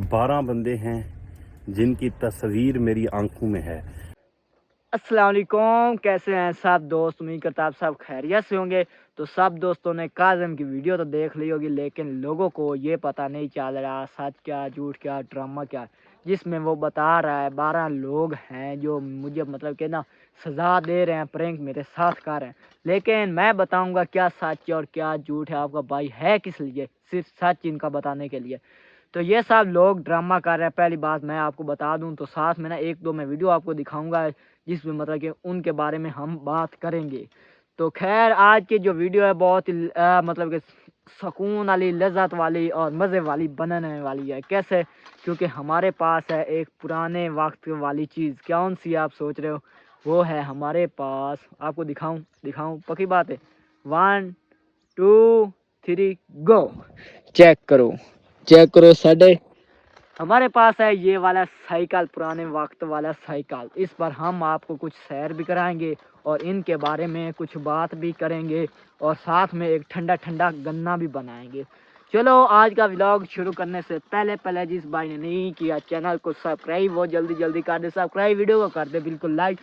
12 बंदे हैं जिनकी तस्वीर मेरी आंखों में है। अस्सलाम वालेकुम, कैसे हैं सब दोस्त। उम्मीद करता आप सब खैरियत से होंगे। तो सब दोस्तों ने काज़म की वीडियो तो देख ली होगी, लेकिन लोगों को ये पता नहीं चल रहा सच क्या झूठ क्या ड्रामा क्या, जिसमें वो बता रहा है 12 लोग हैं जो मुझे मतलब कि ना सज़ा दे रहे हैं, प्रैंक मेरे साथ कर रहे हैं। लेकिन मैं बताऊंगा क्या सच और क्या झूठ है। आपका भाई है किस लिए, सिर्फ सच इनका बताने के लिए। तो ये सब लोग ड्रामा कर रहे हैं। पहली बात मैं आपको बता दूं, तो साथ में ना एक दो मैं वीडियो आपको दिखाऊंगा जिसमें मतलब कि उनके बारे में हम बात करेंगे। तो खैर आज की जो वीडियो है बहुत ही मतलब कि सुकून वाली, लज्जत वाली और मज़े वाली बनने वाली है। कैसे? क्योंकि हमारे पास है एक पुराने वक्त वाली चीज़। कौन सी आप सोच रहे हो? वो है हमारे पास, आपको दिखाऊं पक्की बात है। 1 2 3 गो। चेक करो साढ़े हमारे पास है ये वाला साइकिल, पुराने वक्त वाला साइकिल। इस पर हम आपको कुछ सैर भी कराएंगे और इनके बारे में कुछ बात भी करेंगे और साथ में एक ठंडा ठंडा गन्ना भी बनाएंगे। चलो आज का व्लॉग शुरू करने से पहले जिस भाई ने नहीं किया चैनल को सब्सक्राइब, वो जल्दी जल्दी कर दे सब्सक्राइब, वीडियो को कर दे बिल्कुल लाइक,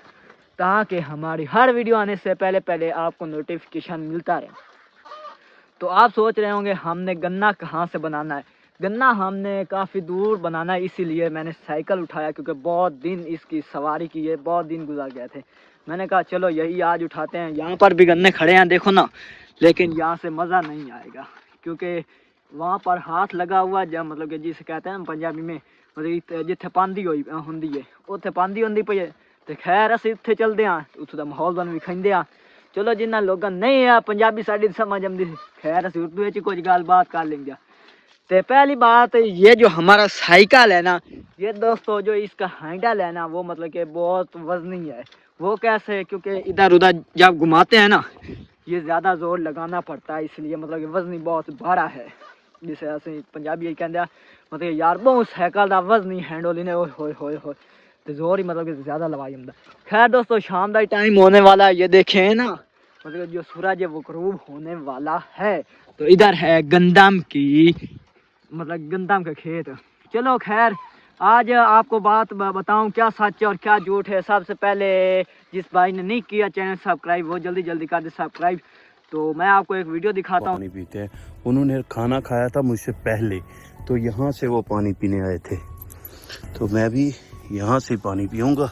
ताकि हमारी हर वीडियो आने से पहले आपको नोटिफिकेशन मिलता रहे। तो आप सोच रहे होंगे हमने गन्ना कहाँ से बनाना है। गन्ना हमने काफ़ी दूर बनाना है, इसीलिए मैंने साइकिल उठाया, क्योंकि बहुत दिन इसकी सवारी की है, बहुत दिन गुजर गए थे। मैंने कहा चलो यही आज उठाते हैं। यहाँ पर भी गन्ने खड़े हैं देखो ना, लेकिन यहाँ से मज़ा नहीं आएगा क्योंकि वहाँ पर हाथ लगा हुआ, जब मतलब कि जिसे कहते हैं पंजाबी में, मतलब जिथे पांदी होंदी है उत्थे पांदी होंदी पई है। तो खैर असीं उत्थे चलते हैं, उत्थों का माहौल तुहानूं विखाइंदे हैं। चलो जिन्ना लोगों नहीं है पंजाबी साड़ी समझ आती, खैर असीं उर्दू में कुछ गलबात कर लेंगे। तो पहली बात, ये जो हमारा साइकिल है ना, ये दोस्तों जो इसका हैंडल है ना, वो मतलब कि बहुत वजनी है। वो कैसे? क्योंकि इधर उधर जब घुमाते हैं ना, ये ज़्यादा जोर लगाना पड़ता है, इसलिए मतलब कि वजनी बहुत बड़ा है। जिसे असं पंजाबी कहते हैं मतलब यार बहुत साइकिल का वजनी हैंडल इन्हें होए तो जोर ही मतलब कि ज़्यादा लवाई होंगे। खैर दोस्तों शाम का टाइम होने वाला है, ये देखें ना, मतलब जो सूरज है वो गरूब होने वाला है। तो इधर है गंदम की, मतलब गंदम का खेत। चलो खैर आज आपको बात बताऊं क्या सच और क्या झूठ है। सबसे पहले जिस भाई ने नहीं किया चैनल सब्सक्राइब, वो जल्दी जल्दी कर दे सब्सक्राइब। तो मैं आपको एक वीडियो दिखाता हूँ। पानी पीते हैं। उन्होंने खाना खाया था मुझसे पहले, तो यहाँ से वो पानी पीने आए थे, तो मैं भी यहाँ से पानी पीऊँगा।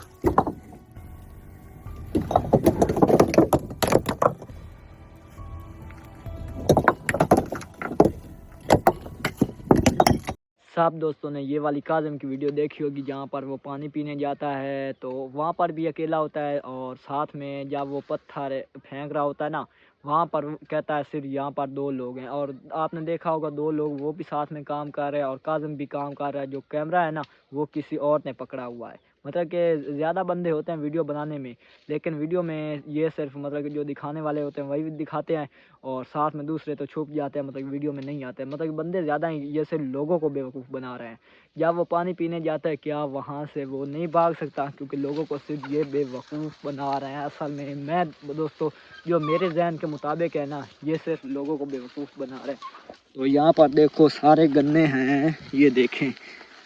सब दोस्तों ने ये वाली काज़म की वीडियो देखी होगी, जहाँ पर वो पानी पीने जाता है तो वहाँ पर भी अकेला होता है, और साथ में जब वो पत्थर फेंक रहा होता है ना, वहाँ पर कहता है सिर्फ यहाँ पर 2 लोग हैं। और आपने देखा होगा 2 लोग वो भी साथ में काम कर रहे हैं और काज़म भी काम कर रहा है। जो कैमरा है ना वो किसी और ने पकड़ा हुआ है। मतलब कि ज़्यादा बंदे होते हैं वीडियो बनाने में, लेकिन वीडियो में ये सिर्फ मतलब कि जो दिखाने वाले होते हैं वही दिखाते हैं, और साथ में दूसरे तो छुप जाते हैं, मतलब वीडियो में नहीं आते। मतलब कि बंदे ज़्यादा ही ये सिर्फ लोगों को बेवकूफ़ बना रहे हैं। जब वो पानी पीने जाता है, क्या वहाँ से वो नहीं भाग सकता? क्योंकि लोगों को सिर्फ ये बेवकूफ़ बना रहे हैं। असल में मैं दोस्तों जो मेरे जहन के मुताबिक है ना, ये सिर्फ लोगों को बेवकूफ़ बना रहे हैं। तो यहाँ पर देखो सारे गन्ने हैं, ये देखें।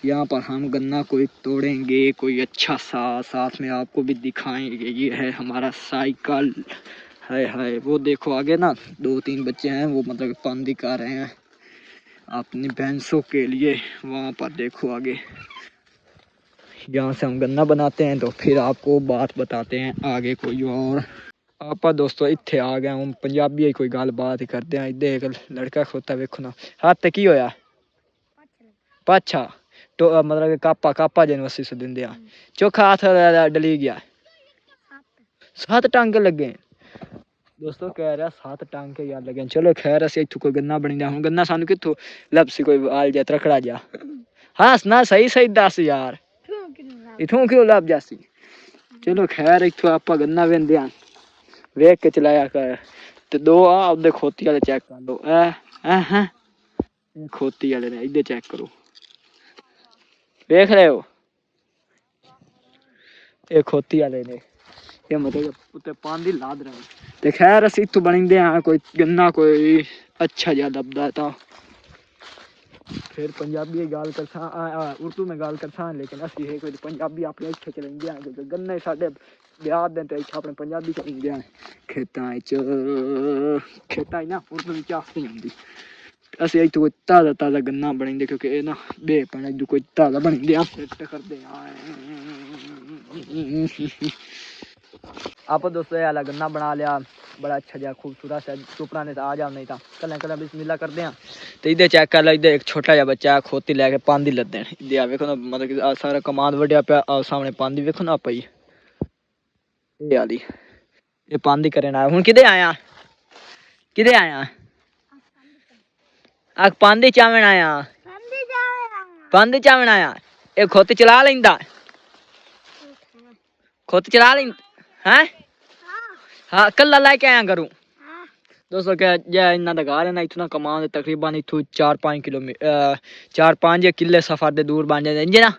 यहाँ पर हम गन्ना कोई तोड़ेंगे, कोई अच्छा सा, साथ में आपको भी दिखाएंगे। ये है हमारा साइकिल। है वो देखो आगे ना 2-3 बच्चे हैं, वो मतलब पानी कर रहे हैं अपनी भैंसों के लिए। वहाँ पर देखो आगे, यहाँ से हम गन्ना बनाते हैं, तो फिर आपको बात बताते हैं आगे कोई और। आप दोस्तों इत्थे आ गए हम पंजाबी कोई गल बात ही करते हैं। इधर एक लड़का खोता वेखो ना, हाथ की होया पाछा तो मतलब कि कापा जनवसी से दिंदे आ, चौखा हाथ डली गया, 7 टांके लगे। दोस्तों कह रहा 7 टांके यार लगे। चलो खैर अस इत्थों कोई गन्ना बनी जा, हुण गन्ना सानू कित्थों लभसी, कोई आल जा त्रकड़ा जा। हाँ ना सही दस यार, इत्थों क्यों लभ जासी। चलो खैर इत्थों आप गन्ना वेंदे आ, वेख के चलाया कर। ते 2 आ उधर खोती वाले चेक कर लो। हैं खोती वाले ने, इधर चेक करो, देख रहे हो, ये खोती वाले ने, ये मतलब उत्ते पानी लाद रहे हैं। ते खैर अस इत्थों बनिंदे हैं कोई गन्ना कोई अच्छा जिहा लभदा तां फिर पंजाबी गाल करसा उर्दू में गाल करसा लेकिन असी है कोई पंजाबी अपने इत्थे च लेंदे हैं क्योंकि गन्ने साडे ब्याह दे ते इत्थे अपने पंजाबी च लेंदे हैं खेतां ना उर्दू विच आखदे हुंदी असी इत्थे कोई ताजा ताजा गन्ना बनांदे क्योंकि ए ना बे पने जो कोई ताजा बनांदे आ सेट करदे आप दोस्तों ये वाला गन्ना बना लिया बड़ा अच्छा जा खूबसूरत सा चुपड़ा ने आ जाओ नहीं था कल कल बिस्मिल्लाह करते हैं तो इधर चेक कर लो इधर एक छोटा जा बच्चा खोती लैके पांदी लदे इधर वेखो ना मतलब कि सारा कमांड वड्या पे सामने पांदी वेखो ना पई ये वाली ये पांदी करन आया हुन किदे आया आख पांदी चावण आया ये खोती चला लेंदा खोती चला लें हैं हाँ कल लेके आया करूँ दोस्तों क्या जय इन्ना दा घर है ना इतना कमान तकरीबन इथू 4-5 किलोमीटर 4-5 किले सफर दे दूर बन जाते इंजे ना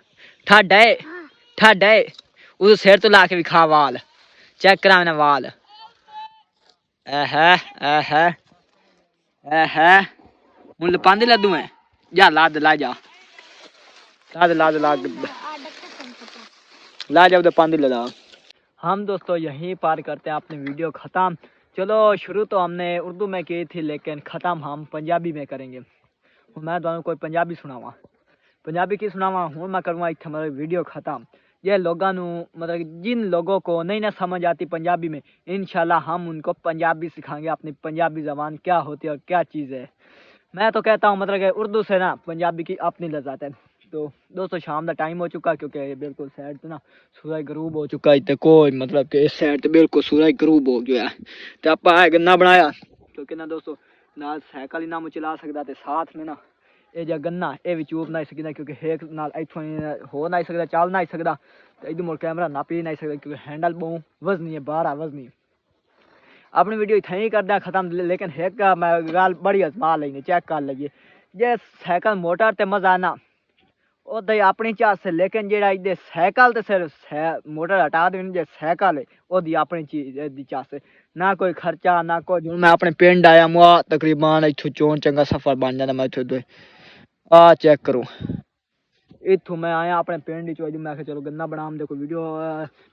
ठड है उस सिर तो ला के विखा वाल चेक करा मैंने वाल हूं पांदे लद्दू है जा लाद ला जा लाद ला जा उधर पांदी लदा हम दोस्तों यहीं पार करते हैं अपनी वीडियो ख़त्म चलो शुरू तो हमने उर्दू में की थी लेकिन ख़त्म हम पंजाबी में करेंगे मैं दोनों कोई पंजाबी सुनावा पंजाबी की सुनावा हूँ मैं करूँगा इतना मतलब वीडियो ख़त्म ये लोगों मतलब जिन लोगों को नहीं ना समझ आती पंजाबी में इंशाल्लाह हम उनको पंजाबी सिखाएंगे अपनी पंजाबी ज़बान क्या होती है और क्या चीज़ है मैं तो कहता हूँ मतलब कि उर्दू से ना पंजाबी की अपनी लज़्ज़त है तो दोस्तों शाम का टाइम हो चुका क्योंकि बिल्कुल साइड तो ना सूरज गरूब हो चुका है कोई मतलब कि इस साइड तो बिल्कुल सूरज गरूब हो गया तो आप गन्ना बनाया क्योंकि ना दोस्तों ना साइकिल ही ना मुझे चला सकता तो साथ में ना ये जो गन्ना ये भी चूप नहीं सकता क्योंकि हेक नाल इथों हो नहीं सकता चल नहीं सकता तो इधर मुड़ कैमरा नाप ही नहीं सकता क्योंकि हैंडल बहुत वजनी है 12 वजनी अपनी वीडियो इतना ही करते खत्म लेकिन हेक मैं गल बड़ी आजमा लेंगे चेक कर लीजिए जे साइकिल मोटर ते मजा ना ओदा अपनी चास है लेकिन जेड़ा इधर साइकिल तो सिर्फ मोटर हटा देनी जे साइकिल है ओदी अपनी चीज दी चास है ना कोई खर्चा ना कोई मैं अपने पिंड आया मुआ तकरीबन इथों चोन चंगा सफर बन जाता मैं इथों आ चेक करो इथों मैं आया अपने पिंड चो मैं चलो गन्ना बनाम दे कोई वीडियो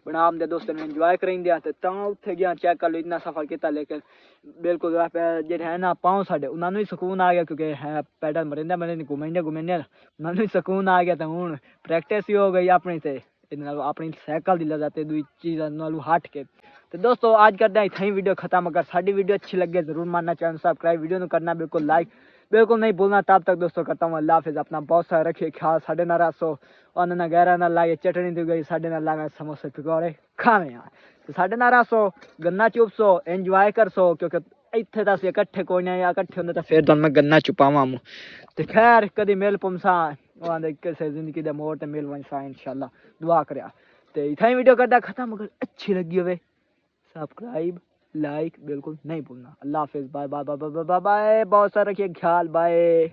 बनाम दे दोस्तों ने इंजॉय करेंगे तो उत्थे गया चेक कर लो इतना सफर किया लेकिन बिल्कुल जो है ना पाँव साढ़े उन्होंने भी सुकून आ गया क्योंकि है पैडल मरिंदा मैंने घूमेंगे उन्होंने भी सुकून आ गया तो हूँ प्रैक्टिस ही हो गई अपनी से अपनी साइकिल दी लगा दूई चीज़ हट के तो दोस्तों आज करते हैं इतना ही वीडियो खत्म अगर साड़ी वीडियो अच्छी लगे जरूर मानना चैनल सब्सक्राइब वीडियो को करना बिल्कुल लाइक बिल्कुल नहीं भूलना तब तक दोस्तों करता हूँ अल्लाह हाफिज़ अपना बहुत सारा रखिए ख्याल साढ़े ना रसो और ना गहरा ना लाइए चटनी दी गई साढ़े ना लागे समोसे पकौड़े खावे यार तो साढ़े ना रसो गन्ना चुपसो एंजॉय कर सो क्योंकि इत्थे तो असं इकट्ठे कोई नहीं इकट्ठे होंगे तो फिर तो मैं गन्ना चुपावा तो खैर कभी मिल पुमसा किसी जिंदगी के मोड़ ते मिल वंसा इंशाल्लाह दुआ करा तो इतना ही वीडियो करता खत्म अगर अच्छी लगी हो सब्सक्राइब लाइक बिल्कुल नहीं भूलना अल्लाह हाफिज़ bye bye bye bye bye bye बहुत सारा रखिए ख्याल बाय।